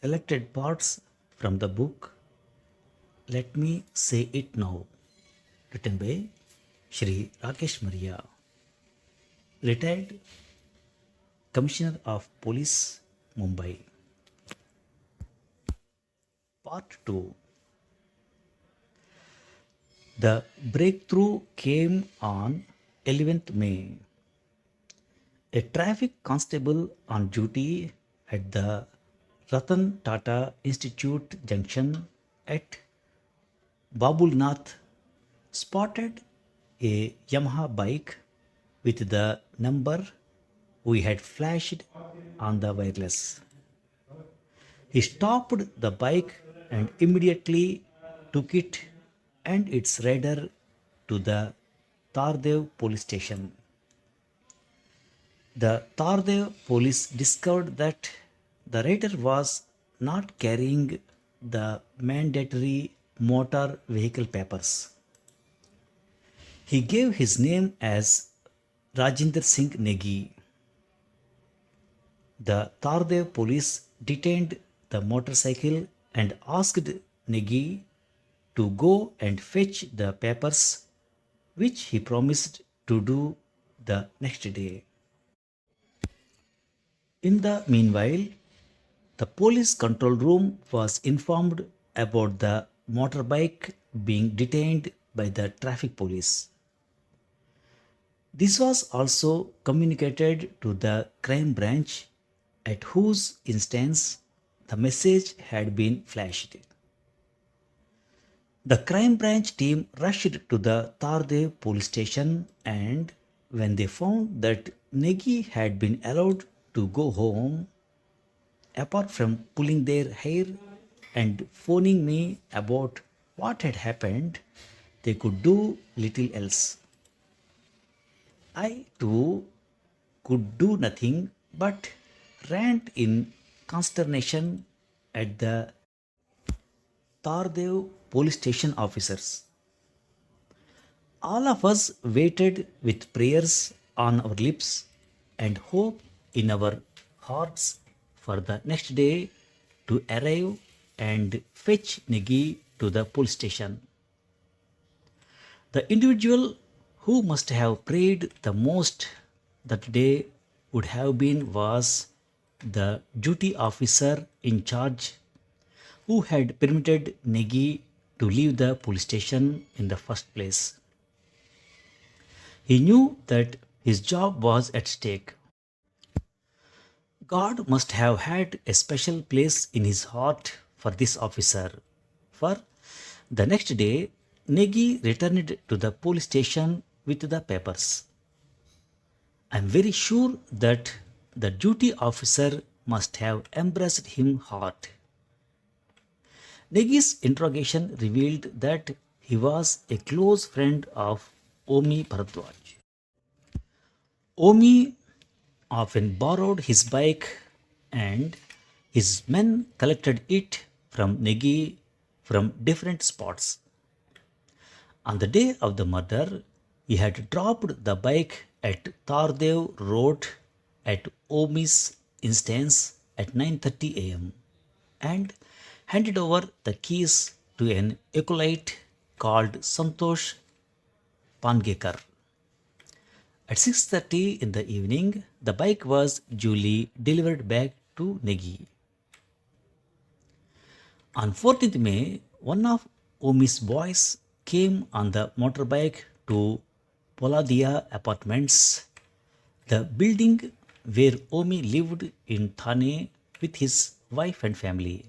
Selected parts from the book Let Me Say It Now, written by Shri Rakesh Maria, retired Commissioner of Police, Mumbai. Part 2. The breakthrough came on 11th May. A traffic constable on duty at the Ratan Tata Institute Junction at Babulnath spotted a Yamaha bike with the number we had flashed on the wireless. He stopped the bike and immediately took it and its rider to the Tardev police station. The Tardev police discovered that the rider was not carrying the mandatory motor vehicle papers. He gave his name as Rajinder Singh Negi. The Tardev police detained the motorcycle and asked Negi to go and fetch the papers, which he promised to do the next day. In the meanwhile, the police control room was informed about the motorbike being detained by the traffic police. This was also communicated to the crime branch, at whose instance the message had been flashed. The crime branch team rushed to the Tardev police station, and when they found that Negi had been allowed to go home, apart from pulling their hair and phoning me about what had happened, they could do little else. I too could do nothing but rant in consternation at the Tardev police station officers. All of us waited with prayers on our lips and hope in our hearts for the next day to arrive and fetch Negi to the police station. The individual who must have prayed the most that day would have been was the duty officer in charge who had permitted Negi to leave the police station in the first place. He knew that his job was at stake. God must have had a special place in his heart for this officer, for the next day Negi returned to the police station with the papers. I am very sure that the duty officer must have embraced him hard. Negi's interrogation revealed that he was a close friend of Omi Bharadwaj. Omi often borrowed his bike and his men collected it from Negi from different spots. On the day of the murder, he had dropped the bike at Tardev Road at Omi's instance at 9:30 a.m. and handed over the keys to an acolyte called Santosh Pangekar. At 6:30 in the evening, the bike was duly delivered back to Negi. On 14th May, one of Omi's boys came on the motorbike to Poladia Apartments, the building where Omi lived in Thane with his wife and family.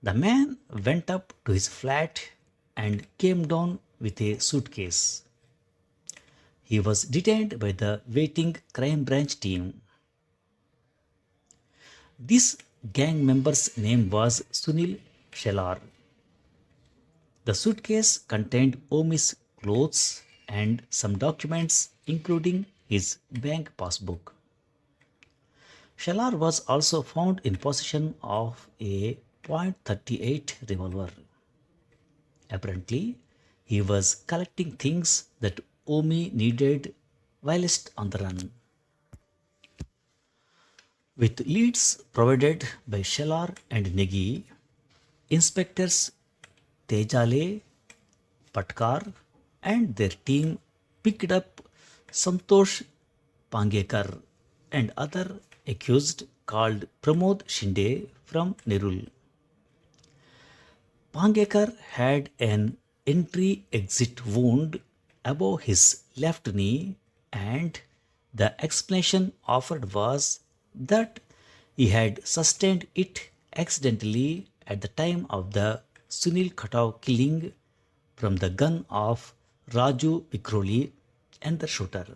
The man went up to his flat and came down with a suitcase. He was detained by the waiting crime branch team. This gang member's name was Sunil Shelar. The suitcase contained Omi's clothes and some documents, including his bank passbook. Shelar was also found in possession of a .38 revolver. Apparently, he was collecting things that Omi needed whilst on the run. With leads provided by Shelar and Negi, inspectors Tejale, Patkar, and their team picked up Santosh Pangekar and other accused called Pramod Shinde from Nerul. Pangekar had an entry exit wound above his left knee, and the explanation offered was that he had sustained it accidentally at the time of the Sunil Khatau killing from the gun of Raju Vikroli and the shooter.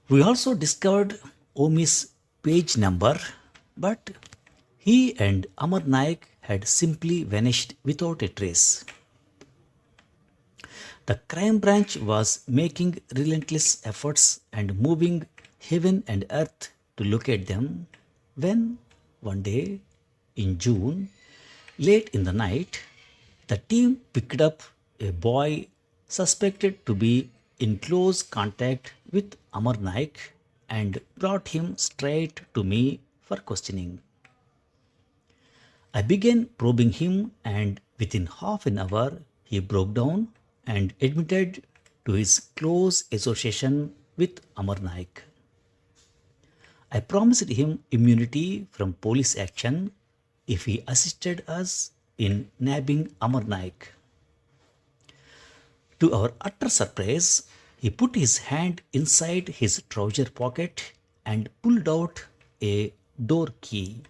We also discovered Omi's page number, but he and Amar Naik had simply vanished without a trace. The crime branch was making relentless efforts and moving heaven and earth to locate them when one day in June, late in the night, the team picked up a boy suspected to be in close contact with Amar Naik and brought him straight to me for questioning. I began probing him, and within half an hour, he broke down and admitted to his close association with Amar Naik. I promised him immunity from police action if he assisted us in nabbing Amar Naik. To our utter surprise, he put his hand inside his trouser pocket and pulled out a door key.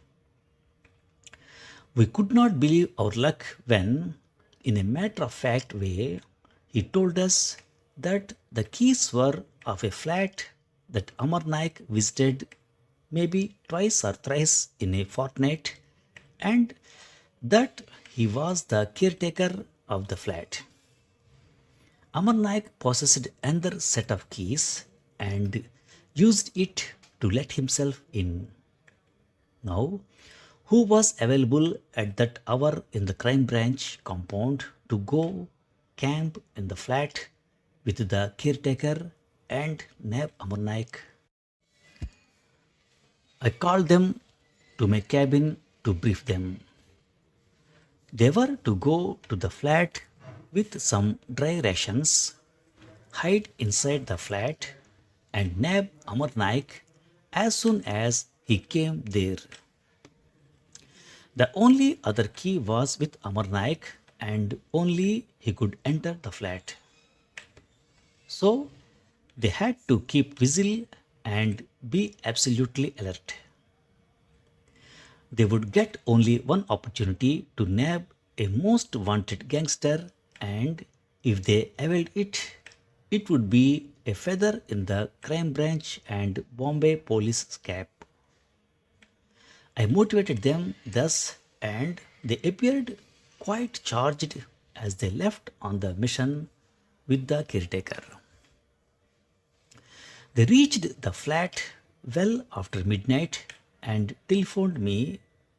We could not believe our luck when, in a matter of fact way, he told us that the keys were of a flat that Amar Naik visited maybe twice or thrice in a fortnight, and that he was the caretaker of the flat. Amar Naik possessed another set of keys and used it to let himself in. Now, who was available at that hour in the crime branch compound to go camp in the flat with the caretaker and nab Amar Naik? I called them to my cabin to brief them. They were to go to the flat with some dry rations, hide inside the flat, and nab Amar Naik as soon as he came there. The only other key was with Amar Naik, and only he could enter the flat. So they had to keep vigil and be absolutely alert. They would get only one opportunity to nab a most wanted gangster, and if they availed it, it would be a feather in the crime branch and Bombay police cap. I motivated them thus, and they appeared quite charged as they left on the mission with the caretaker. They reached the flat well after midnight and telephoned me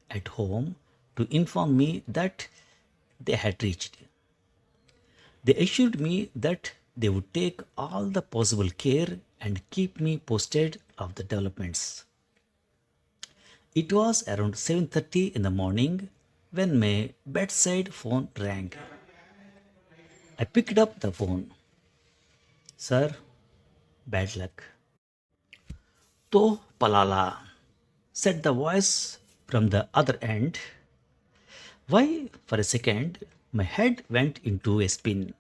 at home to inform me that they had reached. They assured me that they would take all the possible care and keep me posted of the developments. It was around 7:30 in the morning when my bedside phone rang. I picked up the phone. Sir, bad luck. To palala, said the voice from the other end. Why, for a second, my head went into a spin.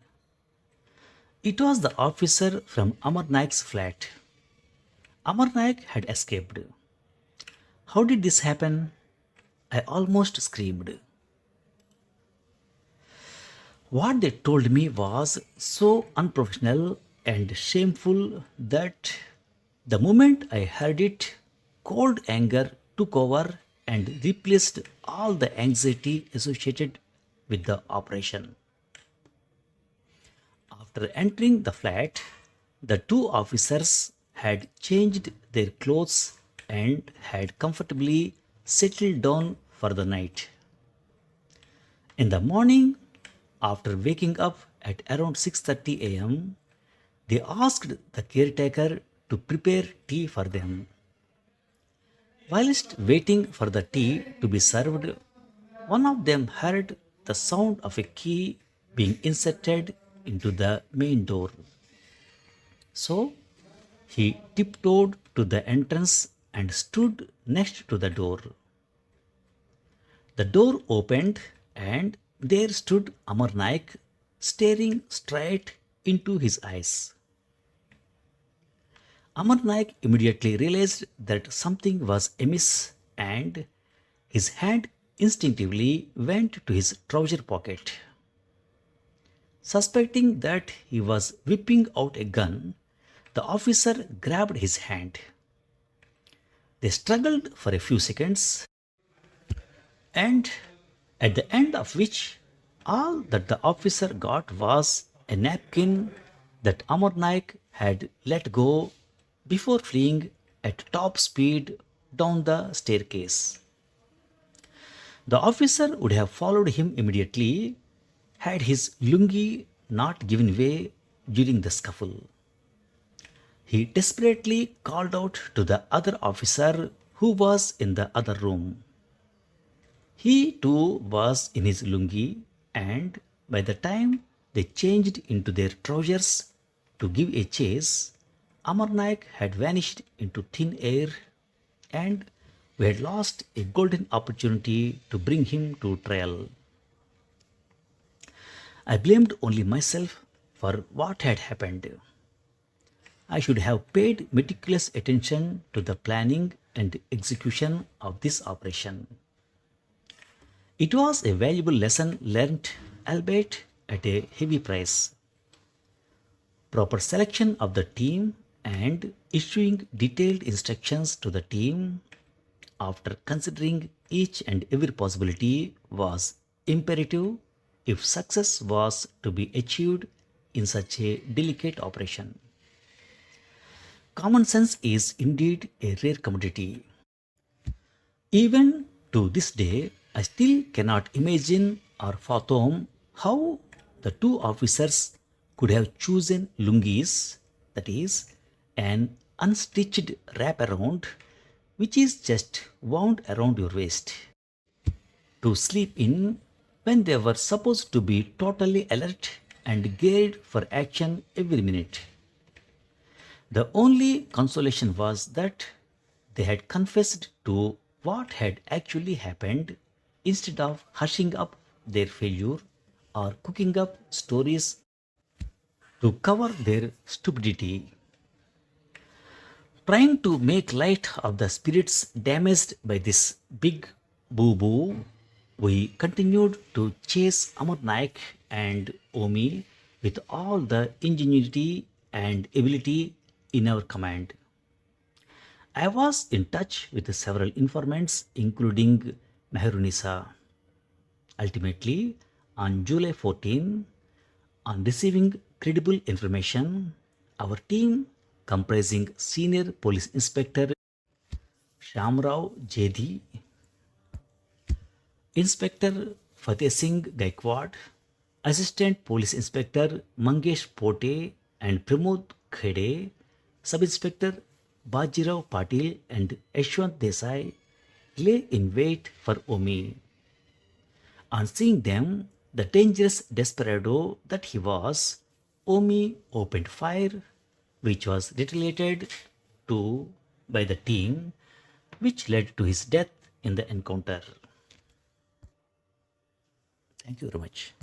It was the officer from Amar Naik's flat. Amar Naik had escaped. How did this happen? I almost screamed. What they told me was so unprofessional and shameful that the moment I heard it, cold anger took over and replaced all the anxiety associated with the operation. After entering the flat, the two officers had changed their clothes and had comfortably settled down for the night. In the morning, after waking up at around 6:30 a.m., they asked the caretaker to prepare tea for them. Whilst waiting for the tea to be served, one of them heard the sound of a key being inserted into the main door. So he tiptoed to the entrance and stood next to the door. The door opened and there stood Amar Naik staring straight into his eyes. Amar Naik immediately realized that something was amiss and his hand instinctively went to his trouser pocket. Suspecting that he was whipping out a gun, the officer grabbed his hand. They struggled for a few seconds, and at the end of which all that the officer got was a napkin that Amar Naik had let go before fleeing at top speed down the staircase. The officer would have followed him immediately had his lungi not given way during the scuffle. He desperately called out to the other officer who was in the other room. He too was in his lungi, and by the time they changed into their trousers to give a chase, Amar Naik had vanished into thin air, and we had lost a golden opportunity to bring him to trial. I blamed only myself for what had happened. I should have paid meticulous attention to the planning and execution of this operation. It was a valuable lesson learnt, albeit at a heavy price. Proper selection of the team and issuing detailed instructions to the team after considering each and every possibility was imperative if success was to be achieved in such a delicate operation. Common sense is indeed a rare commodity. Even to this day, I still cannot imagine or fathom how the two officers could have chosen lungis, that is, an unstitched wraparound which is just wound around your waist, to sleep in when they were supposed to be totally alert and geared for action every minute. The only consolation was that they had confessed to what had actually happened instead of hushing up their failure or cooking up stories to cover their stupidity. Trying to make light of the spirits damaged by this big boo boo, we continued to chase Amar Naik and Omi with all the ingenuity and ability in our command. I was in touch with several informants, including Mehrunisa. Ultimately, on July 14, on receiving credible information, our team, comprising Senior Police Inspector Shamrao Jedi, Inspector Fateh Singh Gaikwad, Assistant Police Inspector Mangesh Pote and Pramod Khede, Sub Inspector Bajirao Patil and Yashwant Desai lay in wait for Omi. On seeing them, the dangerous desperado that he was, Omi opened fire, which was retaliated to by the team, which led to his death in the encounter. Thank you very much.